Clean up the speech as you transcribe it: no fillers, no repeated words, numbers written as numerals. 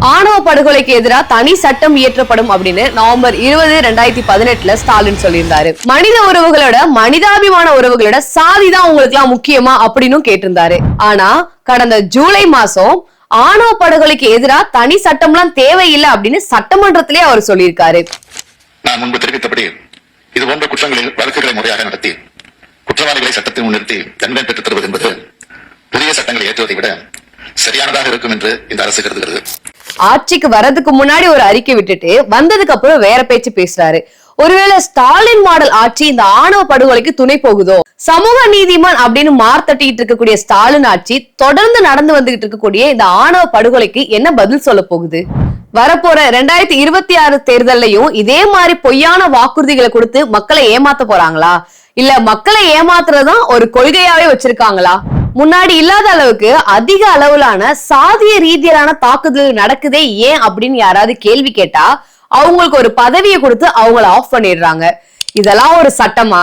ஆணவ படுகொலைக்கு எதிராக தனி சட்டம் இயற்றப்படும் அப்படின்னு நவம்பர் 20, 2018 ஸ்டாலின் சொல்லியிருந்தாரு. மனித உறவுகளோட மனிதாபிமான உறவுகளோட சாதிதான் உங்களுக்கு எல்லாம் முக்கியமா அப்படின்னு கேட்டிருந்தாரு. ஆனா கடந்த ஜூலை மாசம் ஆணவ படுகொலைக்கு எதிராக தனி சட்டம்லாம் தேவையில்லை அப்படின்னு சட்டமன்றத்திலே அவர் சொல்லியிருக்காரு. நான் முன்பு தெரிவித்தபடி இது போன்ற குற்றங்களில் வழக்குகளை முறையாக நடத்தி குற்றவாளிகளை சட்டத்தை முன்னிறுத்தி தண்டனை பெற்றுத் தருவது என்பது புதிய சட்டங்களை ஏற்றுவதை விட சரியானதாக இருக்கும் என்று இந்த அரசு கருதுகிறது. ஆட்சிக்கு வரதுக்கு முன்னாடி ஒரு அறிக்கை விட்டுட்டு வந்ததுக்கு அப்புறம் வேற பேச்சு பேசுறாரு. ஒருவேளை ஸ்டாலின் மாடல் ஆட்சி இந்த ஆணவ படுகொலைக்கு துணை போகுதோ? சமூக நீதிமான் அப்படின்னு மார்த்தட்டிட்டு இருக்கக்கூடிய ஸ்டாலின் ஆட்சி தொடர்ந்து நடந்து வந்துகிட்டு இருக்கக்கூடிய இந்த ஆணவ படுகொலைக்கு என்ன பதில் சொல்ல போகுது? வரப்போற 2026 தேர்தலையும் இதே மாதிரி பொய்யான வாக்குறுதிகளை கொடுத்து மக்களை ஏமாத்த போறாங்களா? இல்ல மக்களை ஏமாத்துறதுதான் ஒரு கொள்கையாவே வச்சிருக்காங்களா? முன்னாடி இல்லாத அளவுக்கு அதிக அளவிலான சாதிய ரீதியிலான தாக்குதல் நடக்குதே ஏன் அப்படின்னு யாராவது கேள்வி கேட்டா அவங்களுக்கு ஒரு பதவியை கொடுத்து அவங்கள ஆஃப் பண்ணிடுறாங்க. இதெல்லாம் ஒரு சட்டமா?